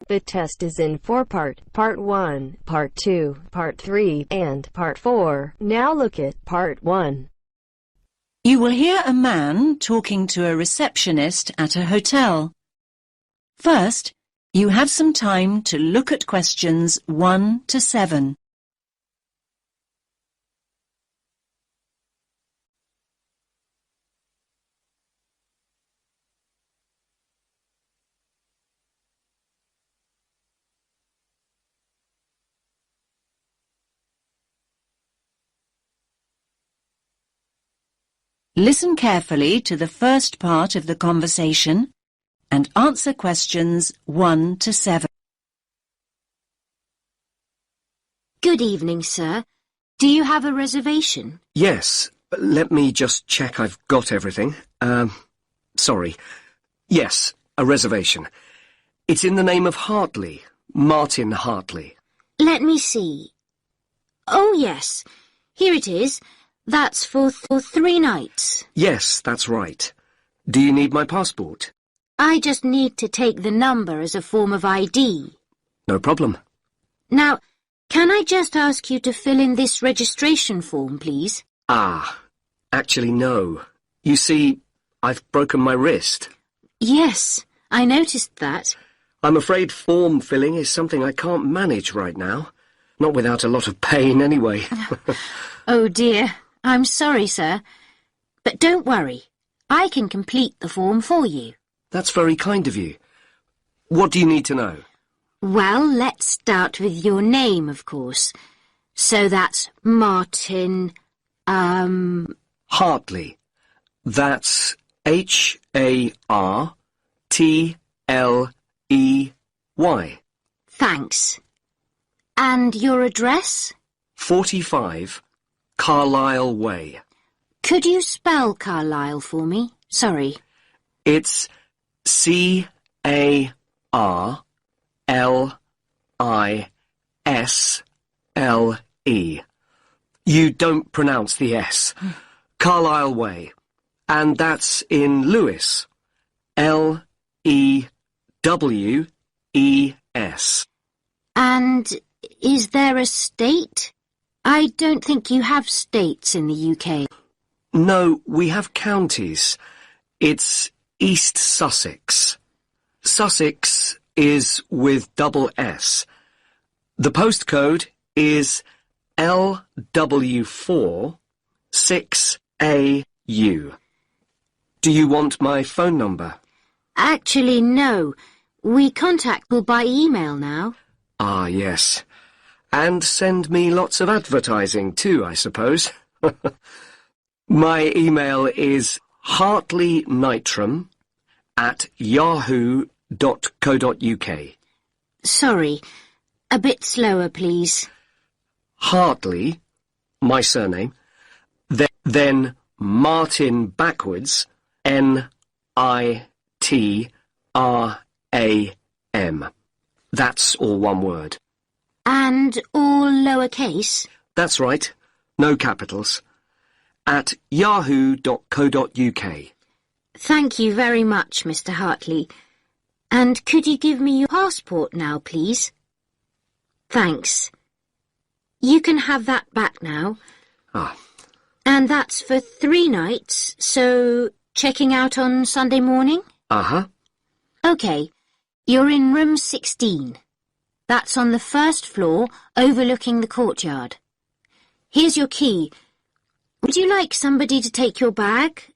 The test is in 4 parts. Part 1, Part 2, Part 3, and Part 4. Now look at Part 1. You will hear a man talking to a receptionist at a hotel. First, you have some time to look at questions 1 to 7. Listen carefully to the first part of the conversation and answer questions 1 to 7. Good evening, sir. Do you have a reservation? Yes. Let me just check I've got everything. Sorry. Yes, a reservation. It's in the name of Hartley. Martin Hartley. Let me see. Oh, yes. Here it is. That's for 3 nights. Yes, that's right. Do you need my passport? I just need to take the number as a form of ID. No problem. Now, can I just ask you to fill in this registration form, please? Actually, no. You see, I've broken my wrist. Yes, I noticed that. I'm afraid form filling is something I can't manage right now. Not without a lot of pain, anyway. Oh, dear. I'm sorry, sir. But don't worry. I can complete the form for you. That's very kind of you. What do you need to know? Well, let's start with your name, of course. So that's Martin, Hartley. That's Hartley. Thanks. And your address? 45 Carlisle Way. Could you spell Carlisle for me? Sorry. It's Carlisle. You don't pronounce the S. Carlisle Way. And that's in Lewes. Lewes. And is there a state? I don't think you have states in the UK. No, we have counties. It's East Sussex. Sussex is with double S. The postcode is LW4 6AU. Do you want my phone number? Actually, no. We contact people by email now. Ah, yes. And send me lots of advertising too, I suppose. My email is hartleynitram@yahoo.co.uk. Sorry. A bit slower, please. Hartley, my surname, then Martin backwards, NITRAM. That's all one word. And all lowercase? That's right. No capitals. At yahoo.co.uk. Thank you very much, Mr. Hartley. And could you give me your passport now, please? Thanks. You can have that back now. And that's for 3 nights, so checking out on Sunday morning? OK. You're in room 16. That's on the first floor, overlooking the courtyard. Here's your key. Would you like somebody to take your bag?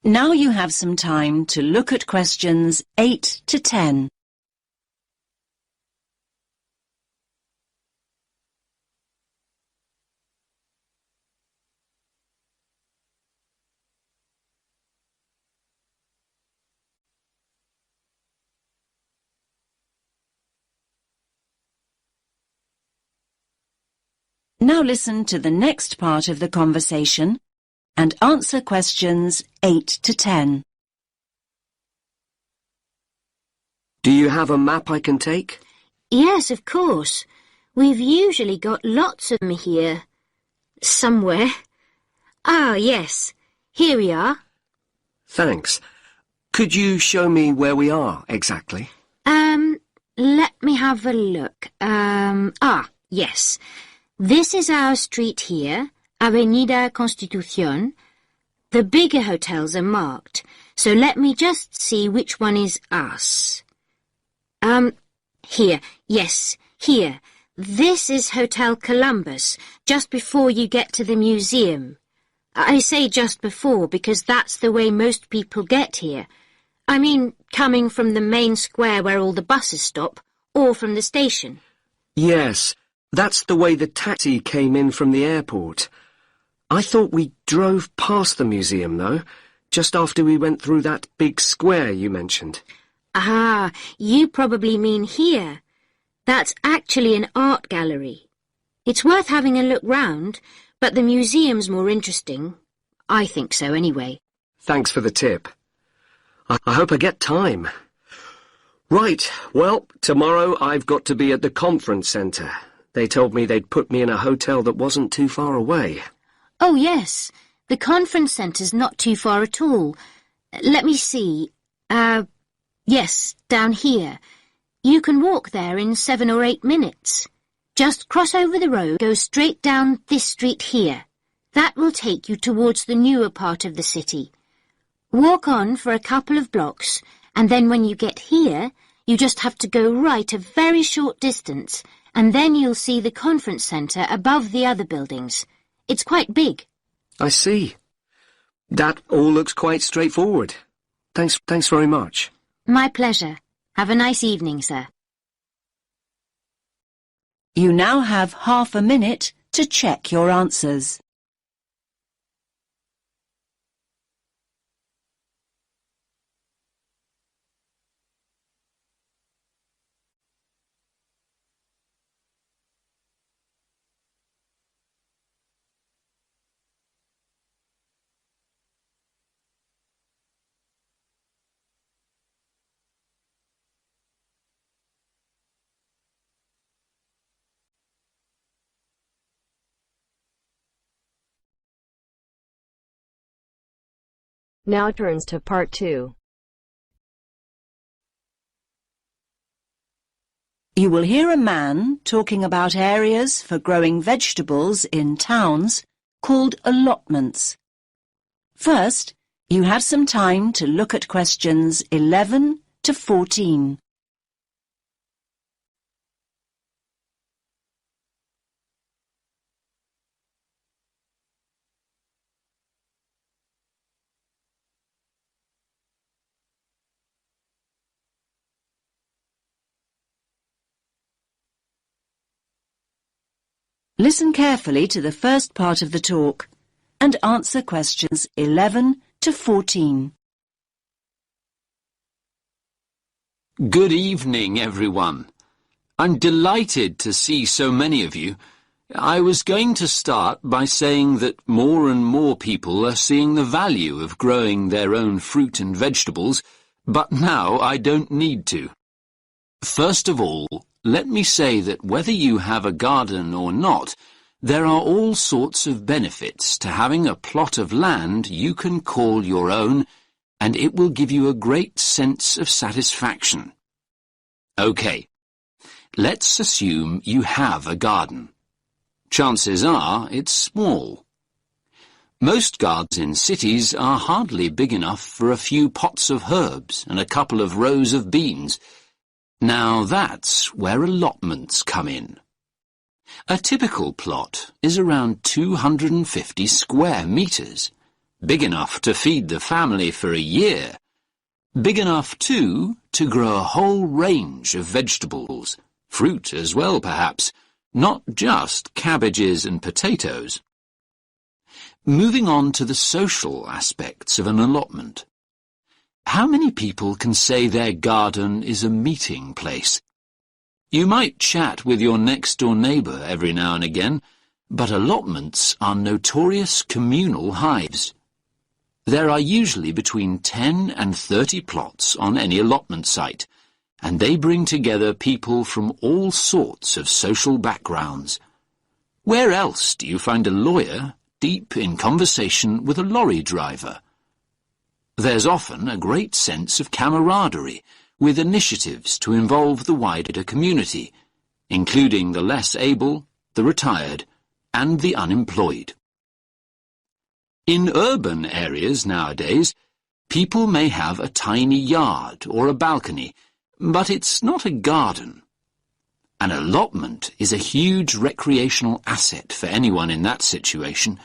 Now you have some time to look at questions 8 to 10. Now listen to the next part of the conversation and answer questions 8 to 10. Do you have a map I can take? Yes, of course. We've usually got lots of them here. Somewhere. Ah, yes. Here we are. Thanks. Could you show me where we are exactly? Let me have a look. Yes. This is our street here, Avenida Constitución. The bigger hotels are marked, so let me just see which one is us. Here. Yes, here. This is Hotel Columbus, just before you get to the museum. I say just before because that's the way most people get here. I mean, coming from the main square where all the buses stop, or from the station. Yes, that's the way the taxi came in from the airport. I thought we drove past the museum, though, just after we went through that big square you mentioned. Ah, you probably mean here. That's actually an art gallery. It's worth having a look round, but the museum's more interesting. I think so, anyway. Thanks for the tip. I hope I get time. Right, well, tomorrow I've got to be at the conference centre. They told me they'd put me in a hotel that wasn't too far away. Oh, yes. The conference centre's not too far at all. Let me see. Yes, down here. You can walk there in 7 or 8 minutes. Just cross over the road, go straight down this street here. That will take you towards the newer part of the city. Walk on for a couple of blocks, and then when you get here, you just have to go right a very short distance, and then you'll see the conference centre above the other buildings. It's quite big. I see. That all looks quite straightforward. Thanks very much. My pleasure. Have a nice evening, sir. You now have half a minute to check your answers. Now turns to part 2. You will hear a man talking about areas for growing vegetables in towns called allotments. First, you have some time to look at questions 11 to 14. Listen carefully to the first part of the talk and answer questions 11 to 14. Good evening, everyone. I'm delighted to see so many of you. I was going to start by saying that more and more people are seeing the value of growing their own fruit and vegetables, but now I don't need to. First of all, let me say that whether you have a garden or not, there are all sorts of benefits to having a plot of land you can call your own, and it will give you a great sense of satisfaction. OK, let's assume you have a garden. Chances are it's small. Most gardens in cities are hardly big enough for a few pots of herbs and a couple of rows of beans. Now that's where allotments come in. A typical plot is around 250 square metres, big enough to feed the family for a year, big enough too to grow a whole range of vegetables, fruit as well perhaps, not just cabbages and potatoes. Moving on to the social aspects of an allotment. How many people can say their garden is a meeting place? You might chat with your next-door neighbour every now and again, but allotments are notorious communal hives. There are usually between 10 and 30 plots on any allotment site, and they bring together people from all sorts of social backgrounds. Where else do you find a lawyer deep in conversation with a lorry driver? There's often a great sense of camaraderie, with initiatives to involve the wider community, including the less able, the retired, and the unemployed. In urban areas nowadays, people may have a tiny yard or a balcony, but it's not a garden. An allotment is a huge recreational asset for anyone in that situation.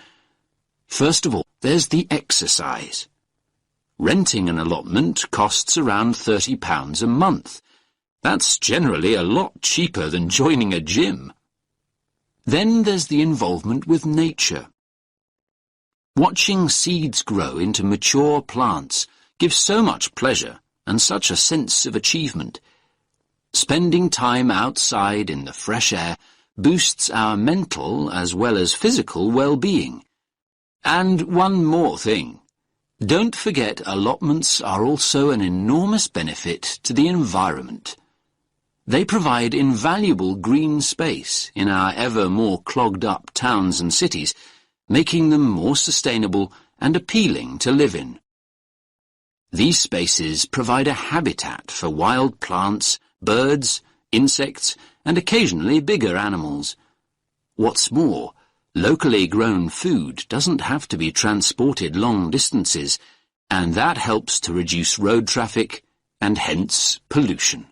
First of all, there's the exercise. Renting an allotment costs around £30 a month. That's generally a lot cheaper than joining a gym. Then there's the involvement with nature. Watching seeds grow into mature plants gives so much pleasure and such a sense of achievement. Spending time outside in the fresh air boosts our mental as well as physical well-being. And one more thing. Don't forget allotments are also an enormous benefit to the environment. They provide invaluable green space in our ever more clogged-up towns and cities, making them more sustainable and appealing to live in. These spaces provide a habitat for wild plants, birds, insects, and occasionally bigger animals. What's more, locally grown food doesn't have to be transported long distances, and that helps to reduce road traffic and hence pollution.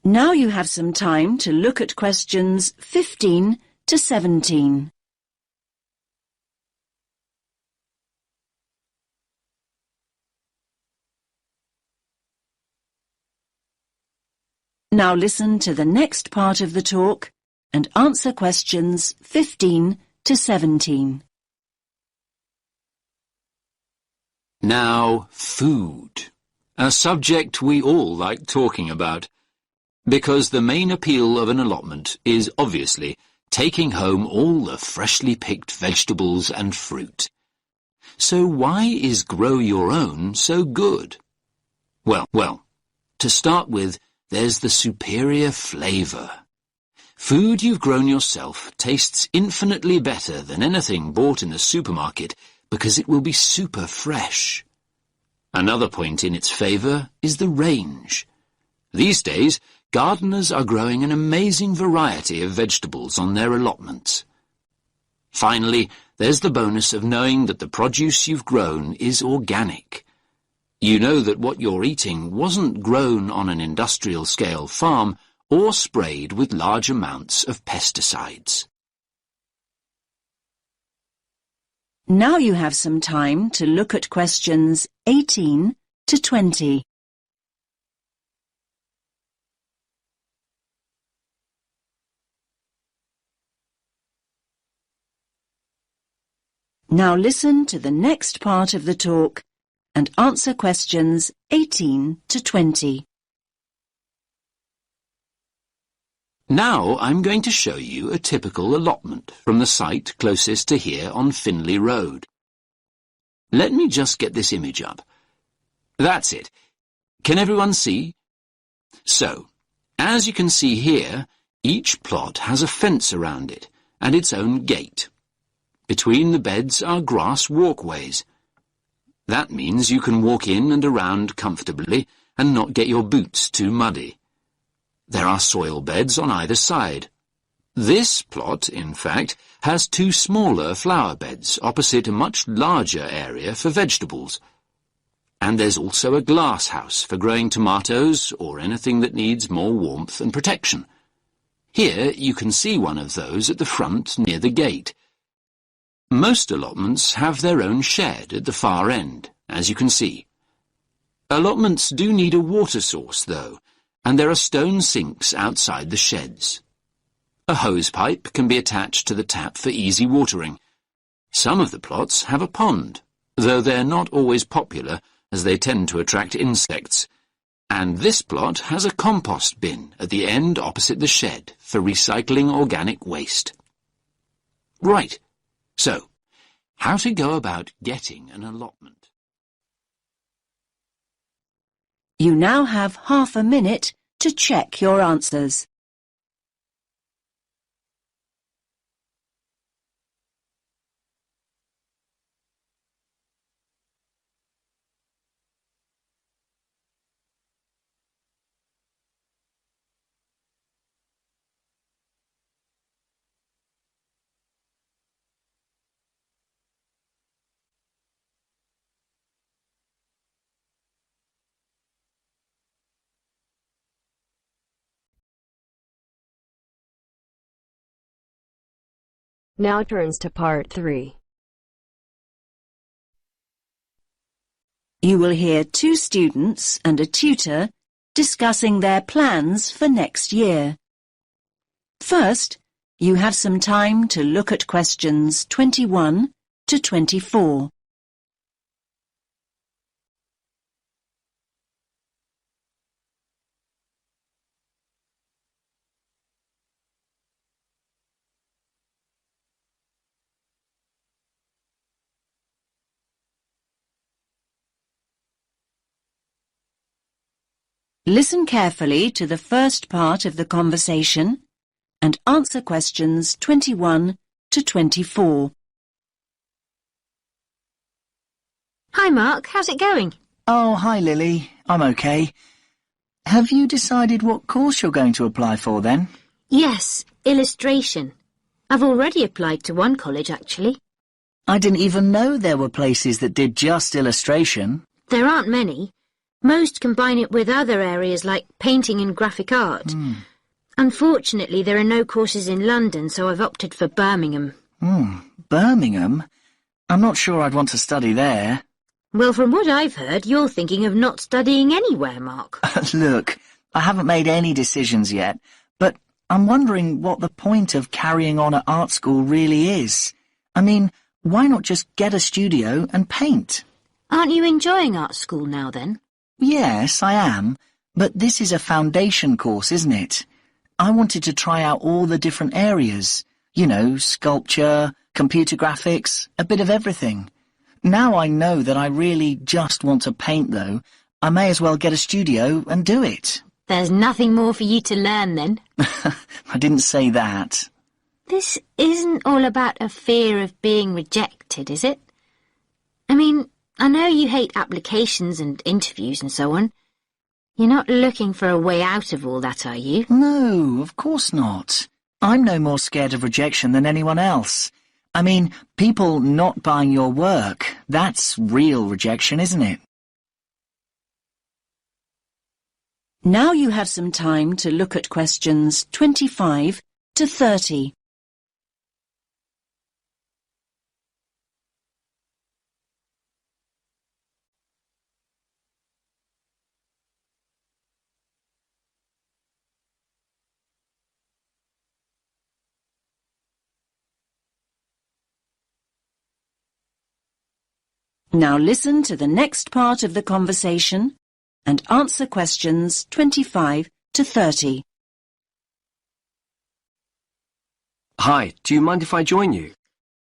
Now you have some time to look at questions 15 to 17. Now listen to the next part of the talk and answer questions 15 to 17. Now, food. A subject we all like talking about, because the main appeal of an allotment is obviously taking home all the freshly picked vegetables and fruit. So why is Grow Your Own so good? Well, to start with, there's the superior flavour. Food you've grown yourself tastes infinitely better than anything bought in the supermarket because it will be super fresh. Another point in its favour is the range. These days, gardeners are growing an amazing variety of vegetables on their allotments. Finally, there's the bonus of knowing that the produce you've grown is organic. You know that what you're eating wasn't grown on an industrial-scale farm or sprayed with large amounts of pesticides. Now you have some time to look at questions 18 to 20. Now listen to the next part of the talk and answer questions 18 to 20. Now I'm going to show you a typical allotment from the site closest to here on Finley Road. Let me just get this image up. That's it. Can everyone see? So, as you can see here, each plot has a fence around it and its own gate. Between the beds are grass walkways. That means you can walk in and around comfortably and not get your boots too muddy. There are soil beds on either side. This plot, in fact, has two smaller flower beds opposite a much larger area for vegetables. And there's also a glass house for growing tomatoes or anything that needs more warmth and protection. Here you can see one of those at the front near the gate. Most allotments have their own shed at the far end, as you can see. Allotments do need a water source, though, and there are stone sinks outside the sheds. A hose pipe can be attached to the tap for easy watering. Some of the plots have a pond, though they're not always popular as they tend to attract insects. And this plot has a compost bin at the end opposite the shed for recycling organic waste. Right. So, how to go about getting an allotment? You now have half a minute to check your answers. Now turns to part 3. You will hear 2 students and a tutor discussing their plans for next year. First, you have some time to look at questions 21 to 24. Listen carefully to the first part of the conversation and answer questions 21 to 24. Hi, Mark. How's it going? Oh, hi, Lily. I'm okay. Have you decided what course you're going to apply for, then? Yes, illustration. I've already applied to one college, actually. I didn't even know there were places that did just illustration. There aren't many. Most combine it with other areas like painting and graphic art. Unfortunately, there are no courses in London, so I've opted for Birmingham. Birmingham? I'm not sure I'd want to study there. Well, from what I've heard, you're thinking of not studying anywhere, Mark. Look, I haven't made any decisions yet, but I'm wondering what the point of carrying on at art school really is. I mean, why not just get a studio and paint? Aren't you enjoying art school now, then? Yes, I am, but this is a foundation course, isn't it? I wanted to try out all the different areas. You know, sculpture, computer graphics, a bit of everything. Now I know that I really just want to paint, though. I may as well get a studio and do it. There's nothing more for you to learn, then. I didn't say that. This isn't all about a fear of being rejected, is it? I mean, I know you hate applications and interviews and so on. You're not looking for a way out of all that, are you? No, of course not. I'm no more scared of rejection than anyone else. I mean, people not buying your work, that's real rejection, isn't it? Now you have some time to look at questions 25 to 30. Now listen to the next part of the conversation and answer questions 25 to 30. Hi, do you mind if I join you?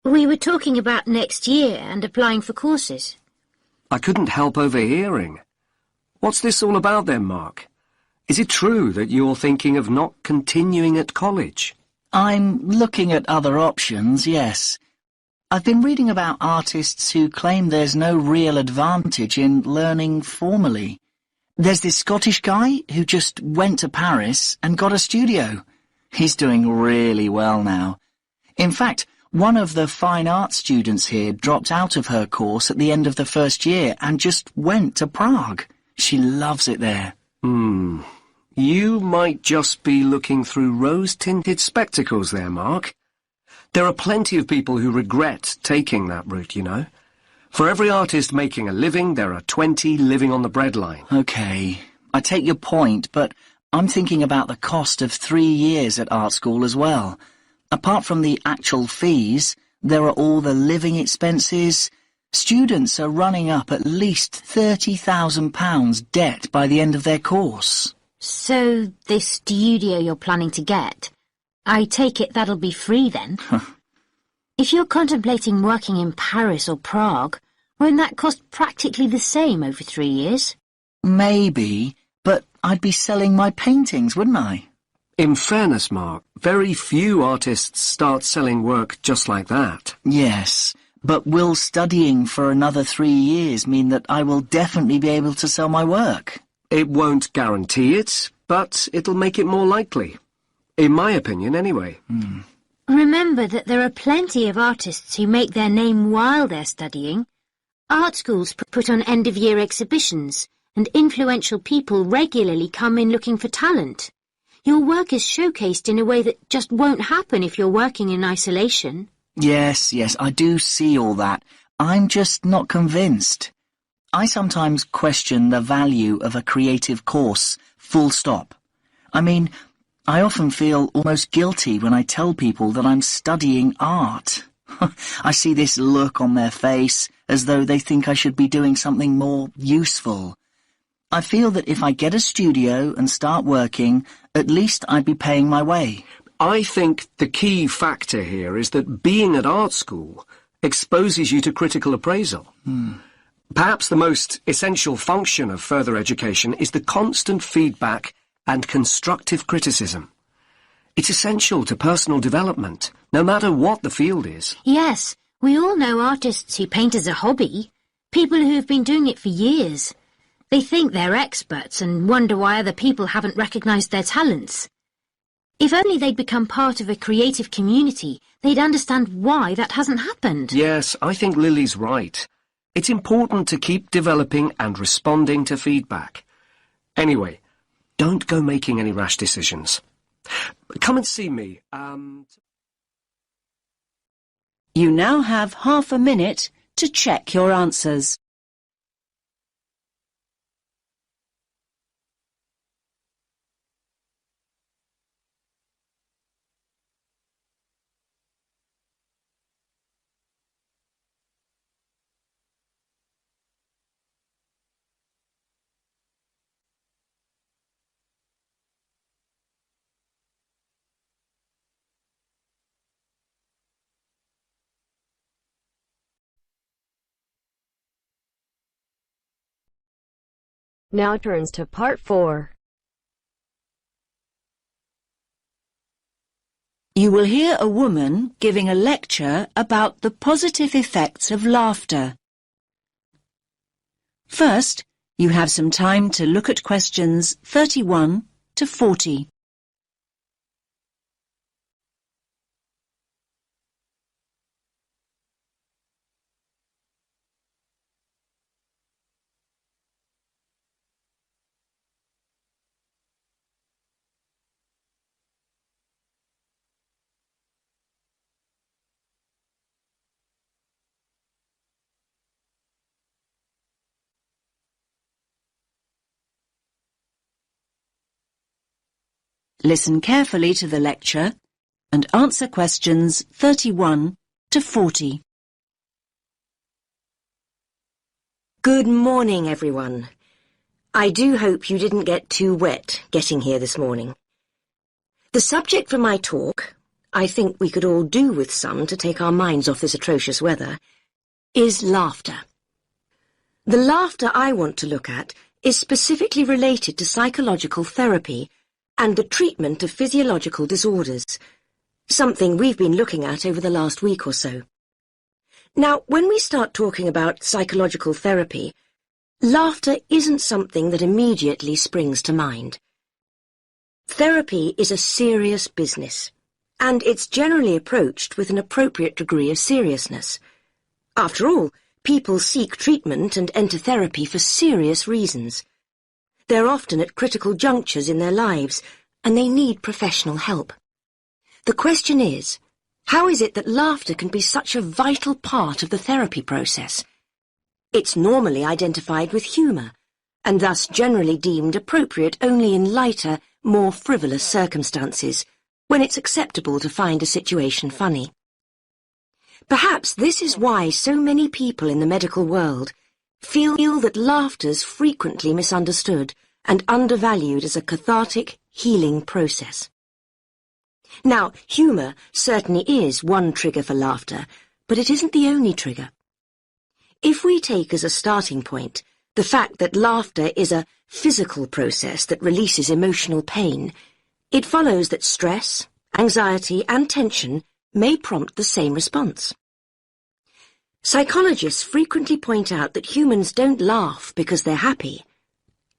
We were talking about next year and applying for courses. I couldn't help overhearing. What's this all about then, Mark? Is it true that you're thinking of not continuing at college? I'm looking at other options, yes. I've been reading about artists who claim there's no real advantage in learning formally. There's this Scottish guy who just went to Paris and got a studio. He's doing really well now. In fact, one of the fine arts students here dropped out of her course at the end of the first year and just went to Prague. She loves it there. You might just be looking through rose-tinted spectacles there, Mark. There are plenty of people who regret taking that route, you know. For every artist making a living, there are 20 living on the breadline. Okay, I take your point, but I'm thinking about the cost of 3 years at art school as well. Apart from the actual fees, there are all the living expenses. Students are running up at least £30,000 debt by the end of their course. So, this studio you're planning to get, I take it that'll be free then? If you're contemplating working in Paris or Prague, won't that cost practically the same over 3 years? Maybe, but I'd be selling my paintings, wouldn't I? In fairness, Mark, very few artists start selling work just like that. Yes, but will studying for another 3 years mean that I will definitely be able to sell my work? It won't guarantee it, but it'll make it more likely. In my opinion, anyway. Remember that there are plenty of artists who make their name while they're studying. Art schools put on end-of-year exhibitions, and influential people regularly come in looking for talent. Your work is showcased in a way that just won't happen if you're working in isolation. Yes, I do see all that. I'm just not convinced. I sometimes question the value of a creative course, full stop. I mean, I often feel almost guilty when I tell people that I'm studying art. I see this look on their face as though they think I should be doing something more useful. I feel that if I get a studio and start working, at least I'd be paying my way. I think the key factor here is that being at art school exposes you to critical appraisal. Perhaps the most essential function of further education is the constant feedback and constructive criticism. It's essential to personal development, no matter what the field is. Yes, we all know artists who paint as a hobby, people who've been doing it for years. They think they're experts and wonder why other people haven't recognised their talents. If only they'd become part of a creative community, they'd understand why that hasn't happened. Yes, I think Lily's right. It's important to keep developing and responding to feedback. Anyway, don't go making any rash decisions. Come and see me. You now have half a minute to check your answers. Now turns to part 4. You will hear a woman giving a lecture about the positive effects of laughter. First, you have some time to look at questions 31 to 40. Listen carefully to the lecture and answer questions 31 to 40. Good morning, everyone. I do hope you didn't get too wet getting here this morning. The subject for my talk, I think we could all do with some to take our minds off this atrocious weather, is laughter. The laughter I want to look at is specifically related to psychological therapy and the treatment of physiological disorders, something we've been looking at over the last week or so. Now, when we start talking about psychological therapy, laughter isn't something that immediately springs to mind. Therapy is a serious business, and it's generally approached with an appropriate degree of seriousness. After all, people seek treatment and enter therapy for serious reasons. They're often at critical junctures in their lives, and they need professional help. The question is, how is it that laughter can be such a vital part of the therapy process? It's normally identified with humour, and thus generally deemed appropriate only in lighter, more frivolous circumstances, when it's acceptable to find a situation funny. Perhaps this is why so many people in the medical world feel that laughter's frequently misunderstood and undervalued as a cathartic, healing process. Now, humour certainly is one trigger for laughter, but it isn't the only trigger. If we take as a starting point the fact that laughter is a physical process that releases emotional pain, it follows that stress, anxiety and tension may prompt the same response. Psychologists frequently point out that humans don't laugh because they're happy.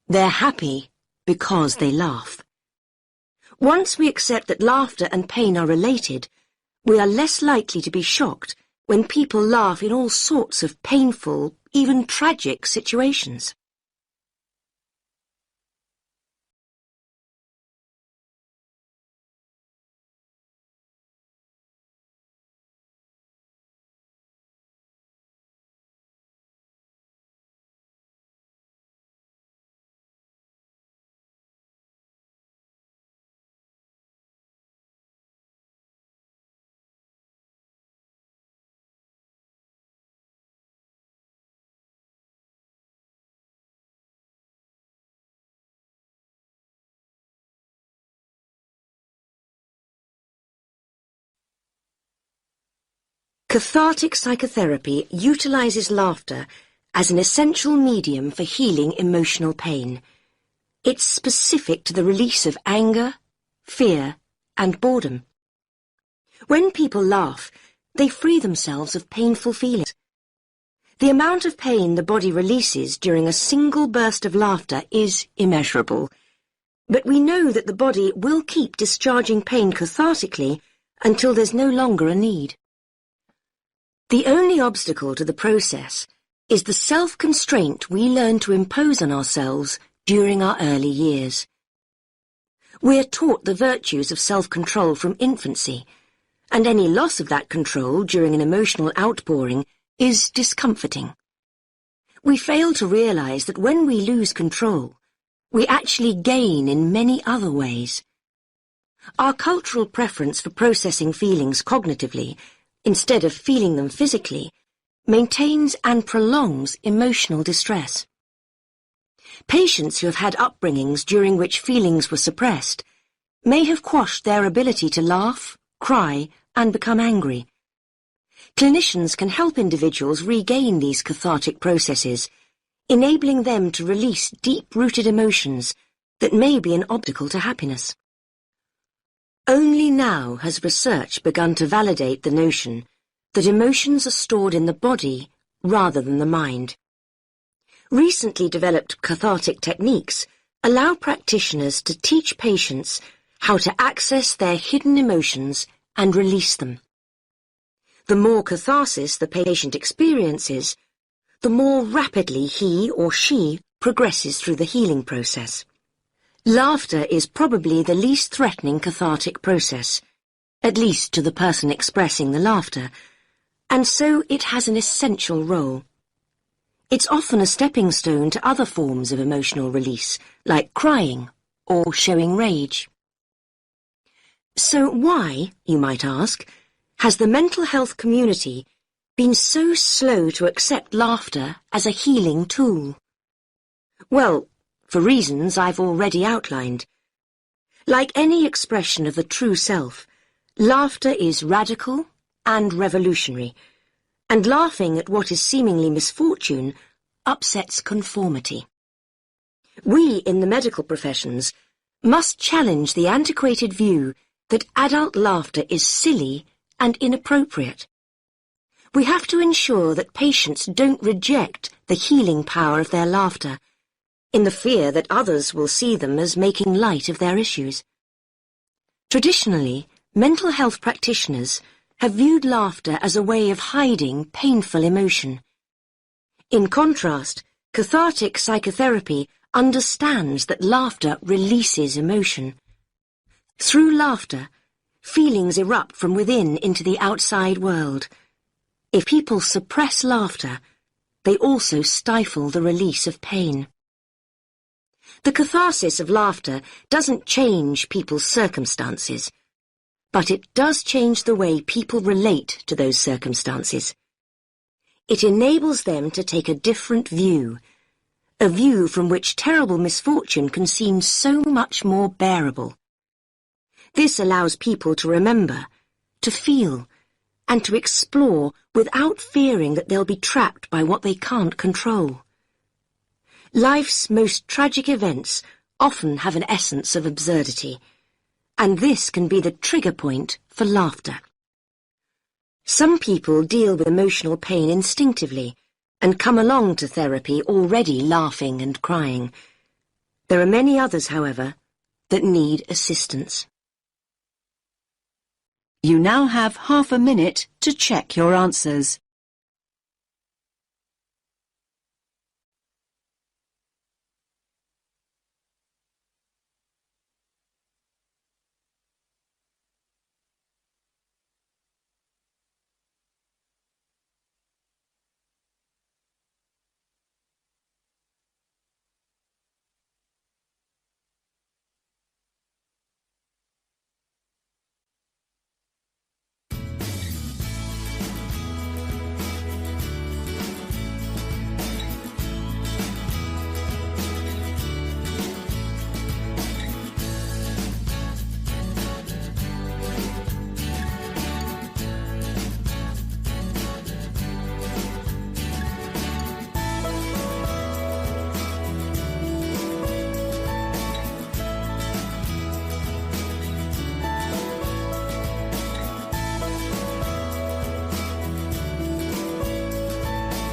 They're happy because they laugh. Once we accept that laughter and pain are related, we are less likely to be shocked when people laugh in all sorts of painful, even tragic situations. Cathartic psychotherapy utilizes laughter as an essential medium for healing emotional pain. It's specific to the release of anger, fear, and boredom. When people laugh, they free themselves of painful feelings. The amount of pain the body releases during a single burst of laughter is immeasurable, but we know that the body will keep discharging pain cathartically until there's no longer a need. The only obstacle to the process is the self-constraint we learn to impose on ourselves during our early years. We're taught the virtues of self-control from infancy, and any loss of that control during an emotional outpouring is discomforting. We fail to realize that when we lose control, we actually gain in many other ways. Our cultural preference for processing feelings cognitively, instead of feeling them physically, maintains and prolongs emotional distress. Patients who have had upbringings during which feelings were suppressed may have quashed their ability to laugh, cry, and become angry. Clinicians can help individuals regain these cathartic processes, enabling them to release deep-rooted emotions that may be an obstacle to happiness. Only now has research begun to validate the notion that emotions are stored in the body rather than the mind. Recently developed cathartic techniques allow practitioners to teach patients how to access their hidden emotions and release them. The more catharsis the patient experiences, the more rapidly he or she progresses through the healing process. Laughter is probably the least threatening cathartic process, at least to the person expressing the laughter, and so it has an essential role. It's often a stepping stone to other forms of emotional release, like crying or showing rage. So why, you might ask, has the mental health community been so slow to accept laughter as a healing tool? Well, for reasons I've already outlined. Like any expression of the true self, laughter is radical and revolutionary, and laughing at what is seemingly misfortune upsets conformity. We in the medical professions must challenge the antiquated view that adult laughter is silly and inappropriate. We have to ensure that patients don't reject the healing power of their laughter, in the fear that others will see them as making light of their issues. Traditionally, mental health practitioners have viewed laughter as a way of hiding painful emotion. In contrast, cathartic psychotherapy understands that laughter releases emotion. Through laughter, feelings erupt from within into the outside world. If people suppress laughter, they also stifle the release of pain. The catharsis of laughter doesn't change people's circumstances, but it does change the way people relate to those circumstances. It enables them to take a different view, a view from which terrible misfortune can seem so much more bearable. This allows people to remember, to feel, and to explore without fearing that they'll be trapped by what they can't control. Life's most tragic events often have an essence of absurdity, and this can be the trigger point for laughter. Some people deal with emotional pain instinctively and come along to therapy already laughing and crying. There are many others, however, that need assistance. You now have half a minute to check your answers.